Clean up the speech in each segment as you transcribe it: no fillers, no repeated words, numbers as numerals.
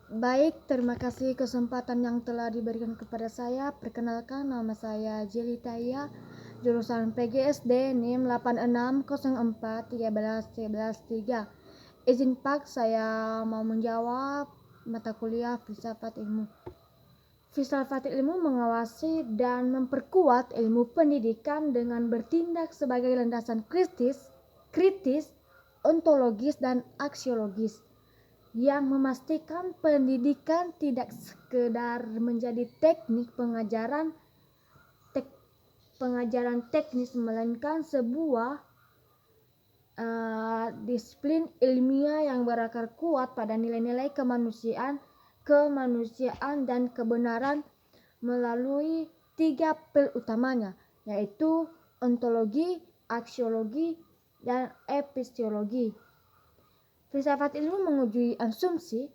Baik, terima kasih kesempatan yang telah diberikan kepada saya. Perkenalkan, nama saya Jelitaya, jurusan PGSD NIM 8604131113. Izin Pak, saya mau menjawab mata kuliah Filsafat Ilmu. Filsafat ilmu mengawasi dan memperkuat ilmu pendidikan dengan bertindak sebagai landasan kritis, ontologis, dan aksiologis yang memastikan pendidikan tidak sekedar menjadi pengajaran teknis, melainkan sebuah disiplin ilmiah yang berakar kuat pada nilai-nilai kemanusiaan dan kebenaran melalui 3 pel utamanya, yaitu ontologi, aksiologi, dan epistemologi. Filsafat ilmu menguji asumsi,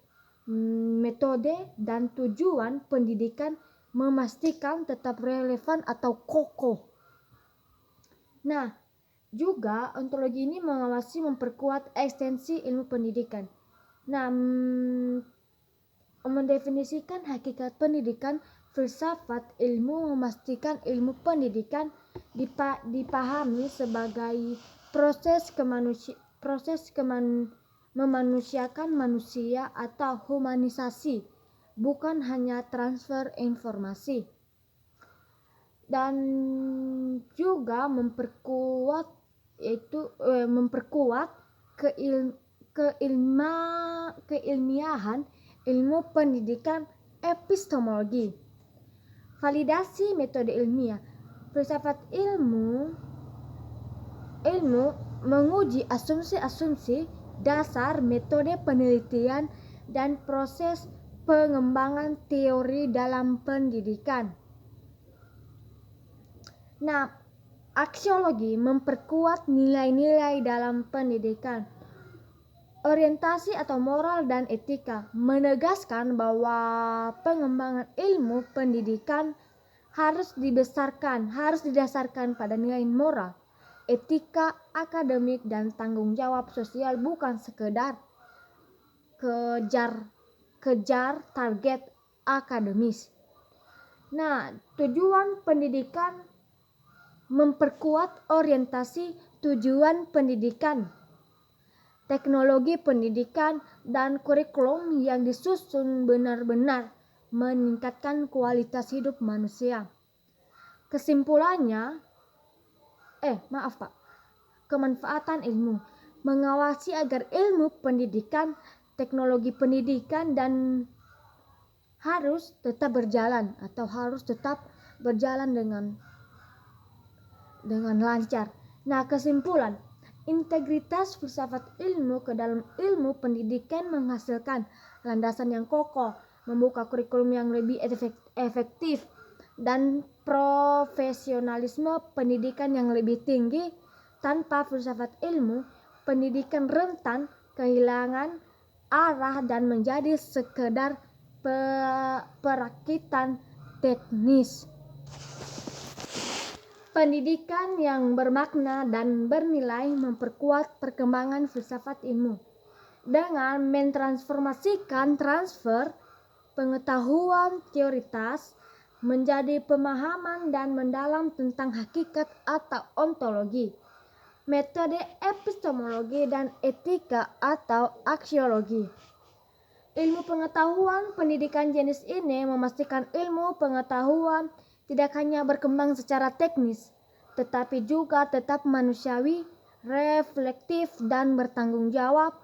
metode, dan tujuan pendidikan, memastikan tetap relevan atau kokoh. Nah, juga ontologi ini mengawasi memperkuat ekstensi ilmu pendidikan. Nah, mendefinisikan hakikat pendidikan, filsafat ilmu memastikan ilmu pendidikan dipahami sebagai proses memanusiakan manusia atau humanisasi, bukan hanya transfer informasi. Dan juga memperkuat keilmiahan ilmu pendidikan epistemologi. Validasi metode ilmiah. Filsafat ilmu menguji asumsi-asumsi dasar, metode penelitian, dan proses pengembangan teori dalam pendidikan. Nah, aksiologi memperkuat nilai-nilai dalam pendidikan. Orientasi atau moral dan etika menegaskan bahwa pengembangan ilmu pendidikan harus didasarkan pada nilai moral, etika, akademik, dan tanggung jawab sosial, bukan sekedar kejar target akademis. Nah, tujuan pendidikan memperkuat orientasi tujuan pendidikan, teknologi pendidikan, dan kurikulum yang disusun benar-benar meningkatkan kualitas hidup manusia. Kesimpulannya, kemanfaatan ilmu mengawasi agar ilmu pendidikan, teknologi pendidikan, dan harus tetap berjalan dengan lancar. Nah, kesimpulan, integritas filsafat ilmu ke dalam ilmu pendidikan menghasilkan landasan yang kokoh, membuka kurikulum yang lebih efektif, dan profesionalisme pendidikan yang lebih tinggi. Tanpa filsafat ilmu, pendidikan rentan kehilangan arah dan menjadi sekedar perakitan teknis. Pendidikan yang bermakna dan bernilai memperkuat perkembangan filsafat ilmu dengan mentransformasikan transfer pengetahuan teoritas menjadi pemahaman dan mendalam tentang hakikat atau ontologi, metode epistemologi, dan etika atau aksiologi. Ilmu pengetahuan pendidikan jenis ini memastikan ilmu pengetahuan tidak hanya berkembang secara teknis, tetapi juga tetap manusiawi, reflektif, dan bertanggung jawab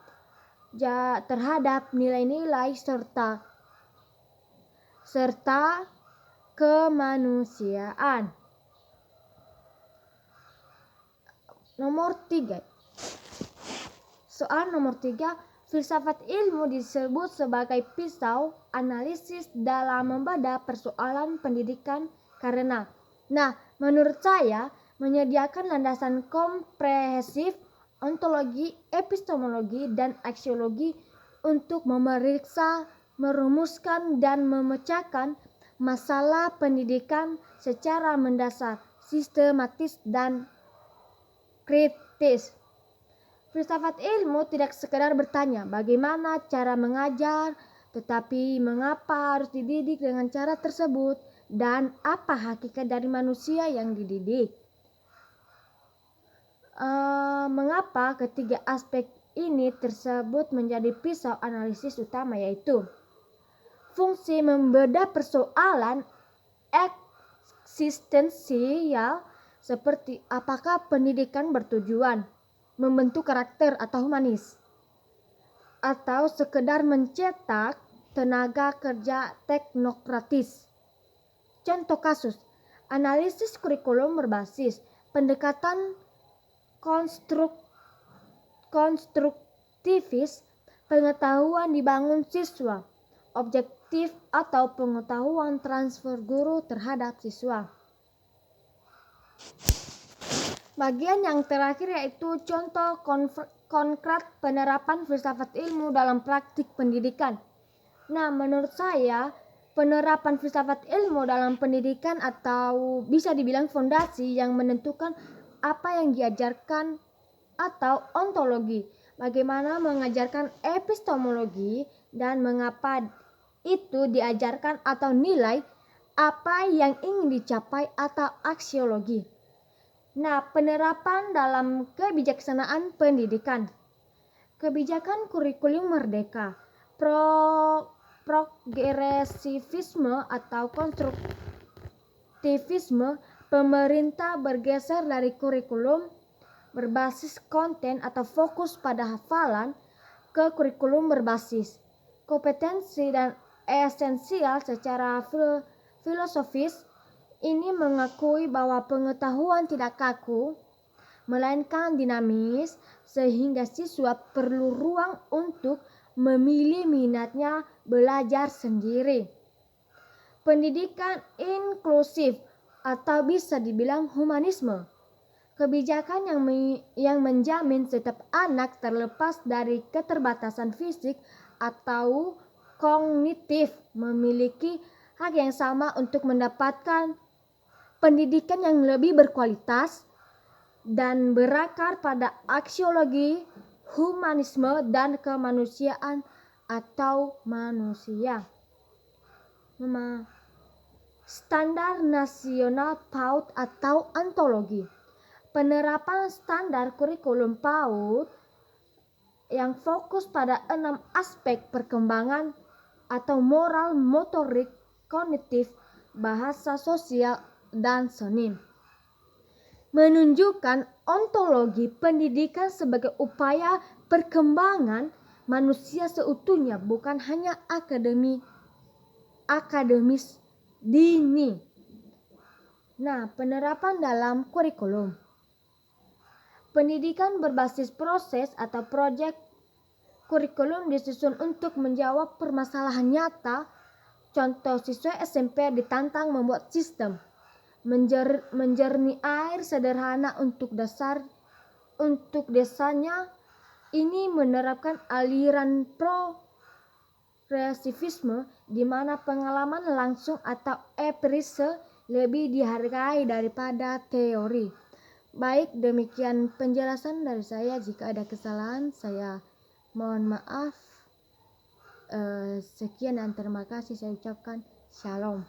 terhadap nilai-nilai serta kemanusiaan. Soal nomor 3, filsafat ilmu disebut sebagai pisau analisis dalam membedah persoalan pendidikan karena, menurut saya, menyediakan landasan komprehensif ontologi, epistemologi, dan aksiologi untuk memeriksa, merumuskan, dan memecahkan masalah pendidikan secara mendasar, sistematis, dan kritis. Filsafat ilmu tidak sekedar bertanya bagaimana cara mengajar, Tetapi mengapa harus dididik dengan cara tersebut dan apa hakikat dari manusia yang dididik? Mengapa ketiga aspek ini tersebut menjadi pisau analisis utama, yaitu fungsi membedah persoalan eksistensial seperti apakah pendidikan bertujuan membentuk karakter atau humanis, atau sekedar mencetak tenaga kerja teknokratis. Contoh kasus, analisis kurikulum berbasis pendekatan konstruktivis, pengetahuan dibangun siswa, objektif atau pengetahuan transfer guru terhadap siswa. Bagian yang terakhir yaitu contoh konkret penerapan filsafat ilmu dalam praktik pendidikan. Nah, menurut saya penerapan filsafat ilmu dalam pendidikan atau bisa dibilang fondasi yang menentukan apa yang diajarkan atau ontologi, bagaimana mengajarkan epistemologi dan mengapa itu diajarkan atau nilai apa yang ingin dicapai atau aksiologi. Nah, penerapan dalam kebijaksanaan pendidikan. Kebijakan kurikulum merdeka, progresivisme atau konstruktivisme, pemerintah bergeser dari kurikulum berbasis konten atau fokus pada hafalan ke kurikulum berbasis kompetensi dan esensial secara filosofis. Ini mengakui bahwa pengetahuan tidak kaku, melainkan dinamis, sehingga siswa perlu ruang untuk memilih minatnya belajar sendiri. Pendidikan inklusif atau bisa dibilang humanisme, kebijakan yang menjamin setiap anak terlepas dari keterbatasan fisik atau kognitif memiliki hak yang sama untuk mendapatkan pendidikan yang lebih berkualitas dan berakar pada aksiologi, humanisme, dan kemanusiaan atau manusia. Standar nasional PAUD atau antologi. Penerapan standar kurikulum PAUD yang fokus pada 6 aspek perkembangan atau moral, motorik, kognitif, bahasa sosial, dan seni, menunjukkan ontologi pendidikan sebagai upaya perkembangan manusia seutuhnya, bukan hanya akademis dini. Nah, penerapan dalam kurikulum. Pendidikan berbasis proses atau proyek kurikulum disusun untuk menjawab permasalahan nyata. Contoh, siswa SMP ditantang membuat sistem menjernih air sederhana untuk desanya. Ini menerapkan aliran progresivisme di mana pengalaman langsung atau empiris lebih dihargai daripada teori. Baik, demikian penjelasan dari saya. Jika ada kesalahan, saya mohon maaf. Sekian dan terima kasih saya ucapkan. Shalom.